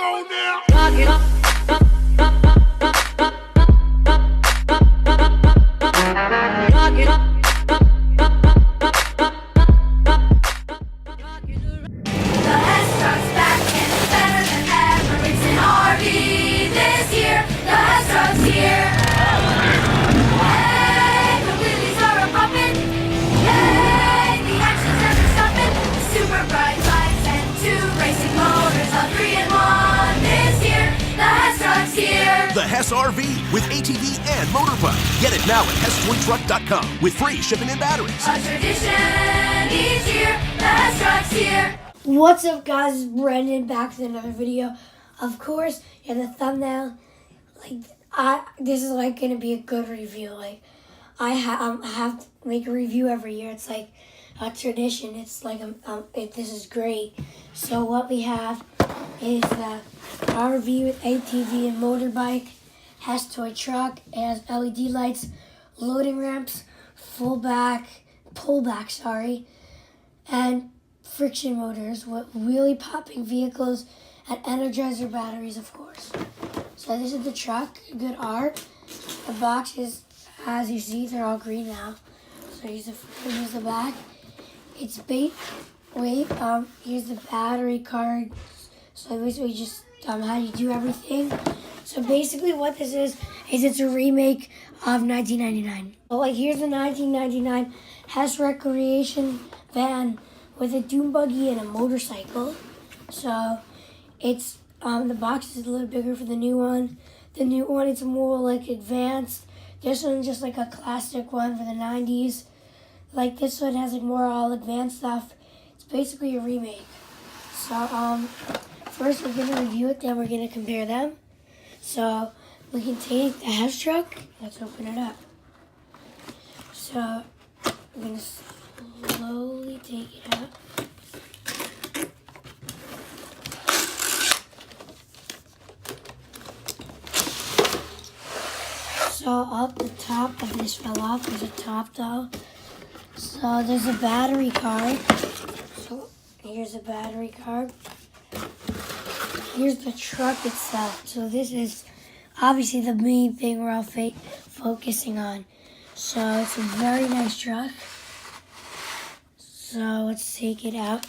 on now. Rock it up. Rock it up. The Hess truck's back and it's better than ever. It's an RV this year. The Hess truck's here. Hey, the wheelies are a-pumping. Hey, the action's never stopping. Super bright lights and 2 racing motors. A 3-in-1 this year. The Hess truck's here. The Hess RV with ATV and Motorbike. Get it now at HessToyTruck.com with free shipping and batteries. A tradition each year. The Hess truck's here. What's up, guys? It's Brendan back with another video. Of course, in the thumbnail, this is like gonna be a good review. Like I have to make a review every year. It's like a tradition. It's like this is great. So what we have is the RV with ATV and Motorbike, Hess toy truck. It has LED lights, loading ramps, pullback, and friction motors with wheelie popping vehicles and energizer batteries, of course. So this is the truck, good art. The boxes, as you see, they're all green now. So here's the back. It's here's the battery card. So basically just how you do everything. So basically what this is it's a remake of 1999. So here's the 1999 Hess Recreation van with a dune buggy and a motorcycle. So it's the box is a little bigger for the new one. The new one, it's more like advanced. This one's just like a classic one for the 90s. Like this one has like more all advanced stuff. It's basically a remake. So first we're gonna review it, then we're gonna compare them. So we can take the Hess truck. Let's open it up. So we're gonna slowly take it out. So up the top of this fell off. There's a top though. So there's a battery card. So here's a battery card. Here's the truck itself. So this is obviously the main thing we're all focusing on. So it's a very nice truck. So let's take it out.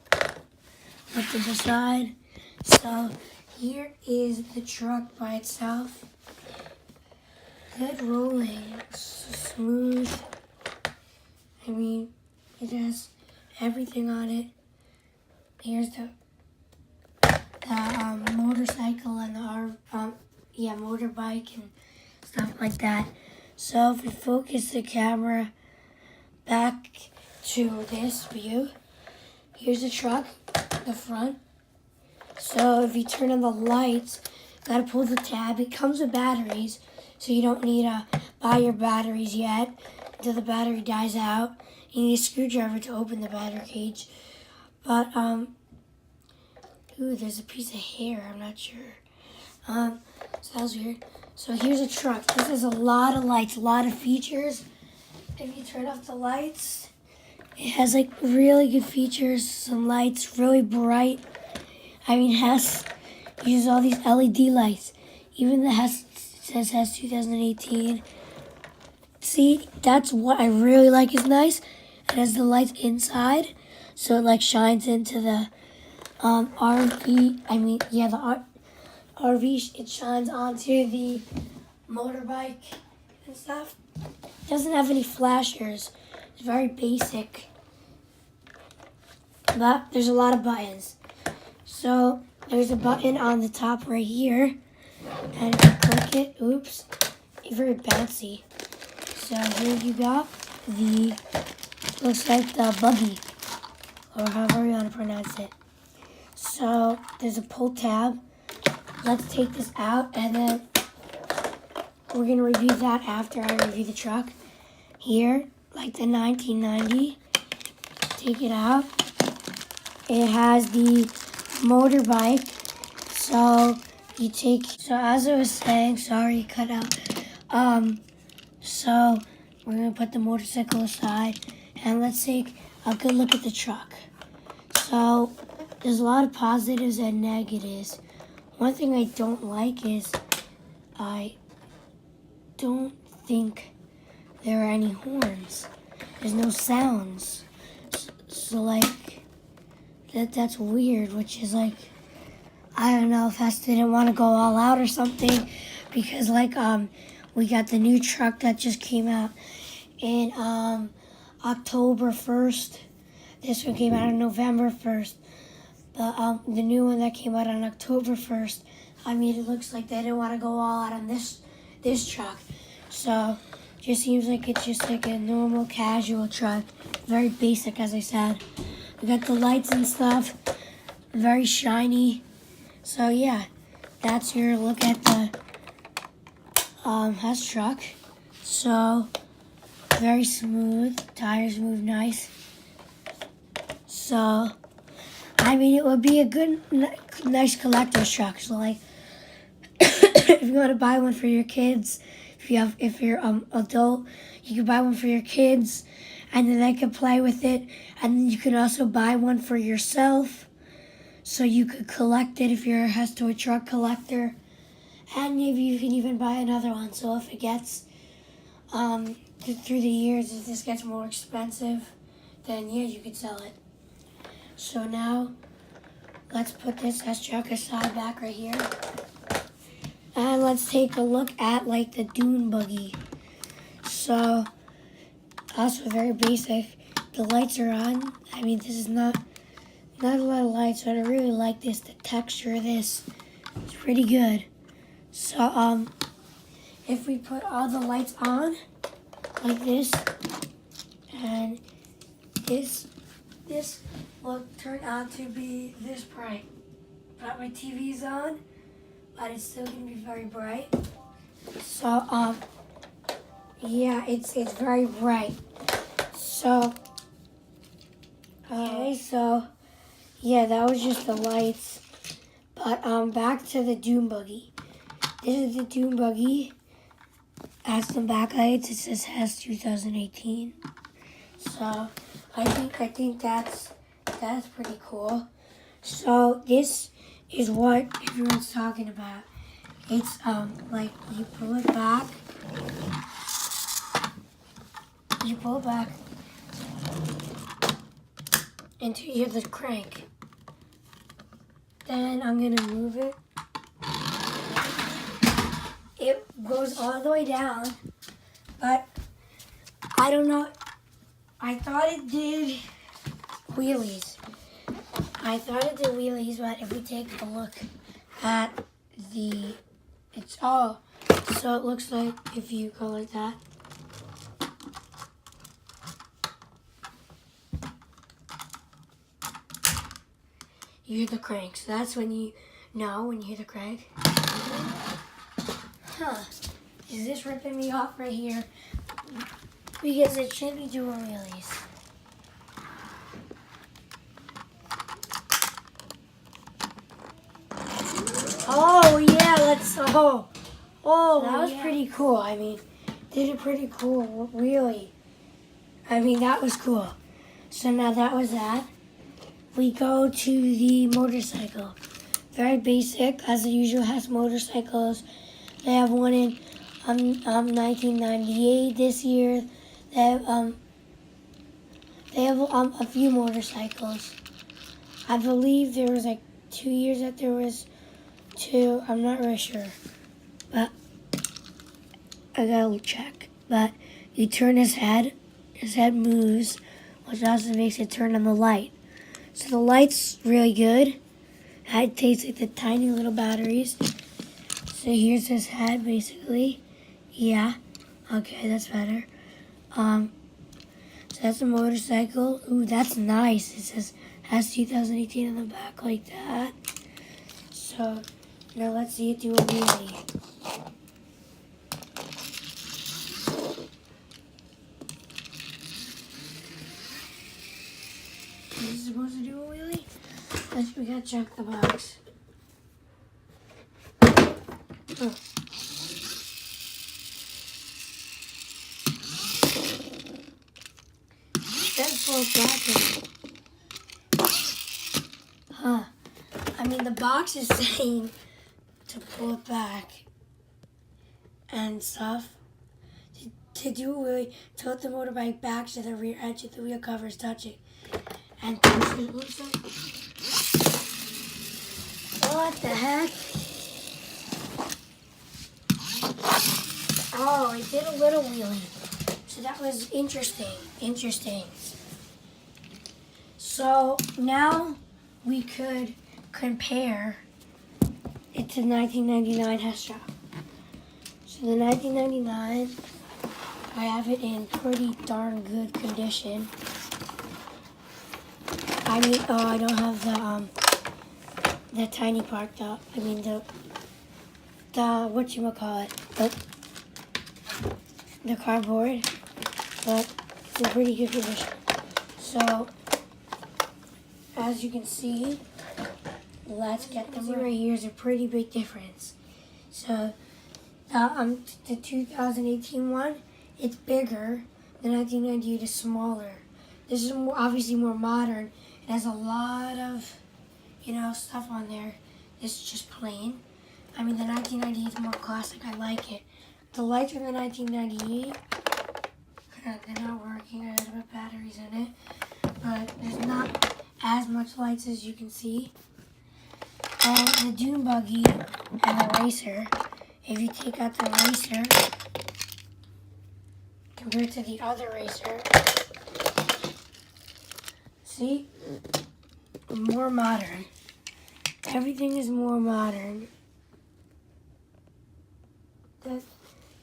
Put to the side. So here is the truck by itself. Good rolling, smooth. I mean, it has everything on it. Here's the motorcycle and the motorbike and stuff like that. So if we focus the camera back to this view, here's the truck, the front. So if you turn on the lights, you gotta pull the tab. It comes with batteries, so you don't need to buy your batteries yet until the battery dies out. You need a screwdriver to open the battery cage. But ooh, there's a piece of hair. I'm not sure. So that was weird. So here's a truck. This has a lot of lights, a lot of features. If you turn off the lights, it has like really good features. Some lights, really bright. I mean, Hess uses all these LED lights. Even the Hess says Hess 2018. See, that's what I really like is nice. It has the lights inside, so it like shines into the RV. The RV. It shines onto the motorbike and stuff. It doesn't have any flashers. It's very basic, but there's a lot of buttons. So there's a button on the top right here, and if you click it, oops, it's very bouncy. So here you got looks like the buggy, or however you want to pronounce it. So there's a pull tab. Let's take this out, and then we're gonna review that after I review the truck. Here, like the 1990, take it out. It has the motorbike. So as I was saying, sorry, cut out. So we're gonna put the motorcycle aside, and let's take a good look at the truck. So there's a lot of positives and negatives. One thing I don't like is I don't think there are any horns. There's no sounds. So like, that's weird, which is like, I don't know if Hess didn't want to go all out or something, because like, we got the new truck that just came out in October 1st. This one came out on November 1st. The new one that came out on October 1st, I mean, it looks like they didn't want to go all out on this truck. So, just seems like it's just like a normal casual truck. Very basic, as I said. We got the lights and stuff. Very shiny. So, yeah, that's your look at the Hess truck. So, very smooth. Tires move nice. So, I mean, it would be a good, nice collector's truck. So, like, if you want to buy one for your kids, if you're adult, you can buy one for your kids, and then they can play with it. And then you can also buy one for yourself, so you could collect it if you're a Hess toy truck collector. And maybe you can even buy another one. So if it gets through the years, if this gets more expensive, then yeah, you could sell it. So now, let's put this Hess truck aside back right here. And let's take a look at like the dune buggy. So, also very basic. The lights are on. I mean, this is not a lot of lights, but I really like this. The texture of this is pretty good. So, if we put all the lights on, like this, and this will turn out to be this bright. But my TV's on, but it's still gonna be very bright. So, yeah, it's very bright. So, okay, so, yeah, that was just the lights. But, back to the dune buggy. This is the dune buggy. Has some backlights. It says Hess 2018. So, I think that's pretty cool. So, this is what everyone's talking about. It's, like, you pull it back, until you have the crank. Then I'm gonna move it. It goes all the way down, but I don't know. I thought it did wheelies. But if we take a look at so it looks like if you go like that, you hear the crank. So that's when you know when you hear the crank. Is this ripping me off right here? Because it should be doing wheelies. Oh yeah, that was pretty cool. I mean, did a pretty cool wheelie. I mean, that was cool. So now that was that. We go to the motorcycle. Very basic, as the usual Hess motorcycles. They have one in 1998 this year. They have a few motorcycles. I believe there was like 2 years that there was 2. I'm not really sure, but I gotta check. But you turn his head moves, which also makes it turn on the light. So the light's really good. It takes like the tiny little batteries. So here's his head, basically. Yeah. Okay, that's better. So that's a motorcycle. Ooh, that's nice. It says Hess 2018 on the back like that. So now let's see it do a wheelie. Is it supposed to do a wheelie? We gotta check the box. Oh. That's so bad. Huh. And the box is saying to pull it back and stuff. To do a wheelie, tilt the motorbike back to the rear edge of the wheel covers touching. And push it. What the heck? Oh, it did a little wheelie. So that was interesting. So now we could compare it to the 1999 Hess truck. So the 1999, I have it in pretty darn good condition. I mean, oh, I don't have the tiny part though. I mean the whatchamacallit, the cardboard, but it's in pretty good condition. So, as you can see, let's get them right here. Is a pretty big difference. So, the 2018 one, it's bigger. The 1998 is smaller. This is obviously more modern. It has a lot of, stuff on there. This is just plain. I mean, the 1998 is more classic. I like it. The lights from the 1998, they're not working. I had to put batteries in it. But there's not as much lights as you can see. And the dune buggy and the racer, if you take out the racer compared to the other racer, see? More modern. Everything is more modern.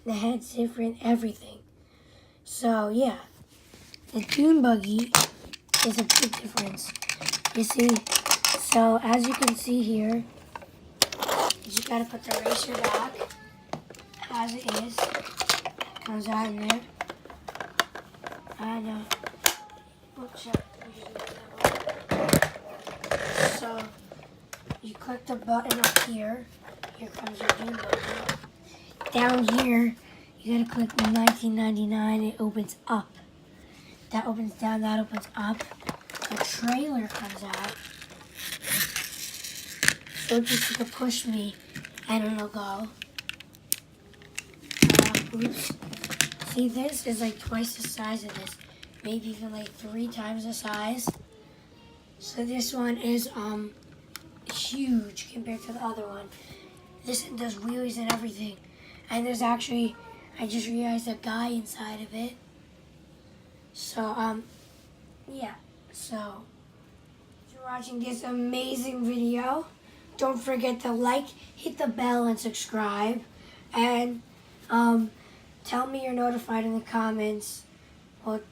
The head's different, everything. So, yeah. The dune buggy is a big difference. You see? So, as you can see here, you just gotta put the racer back as it is. Comes out in there. And, oops, so, you click the button up here. Here comes your dune buggy. Down here, you gotta click the 1999. It opens up. That opens down. That opens up. The trailer comes out. So just you can push me, and it'll go. Oops. See, this is like twice the size of this. Maybe even like 3 times the size. So this one is huge compared to the other one. This does wheelies and everything. And there's actually, I just realized, a guy inside of it. So, yeah. So, if you're watching this amazing video, don't forget to like, hit the bell, and subscribe. And, tell me you're notified in the comments. Well,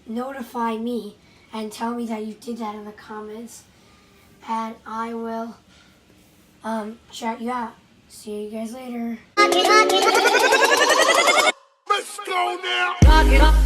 notify me and tell me that you did that in the comments. And I will, shout you out. See you guys later. Let's go now! Rock it up.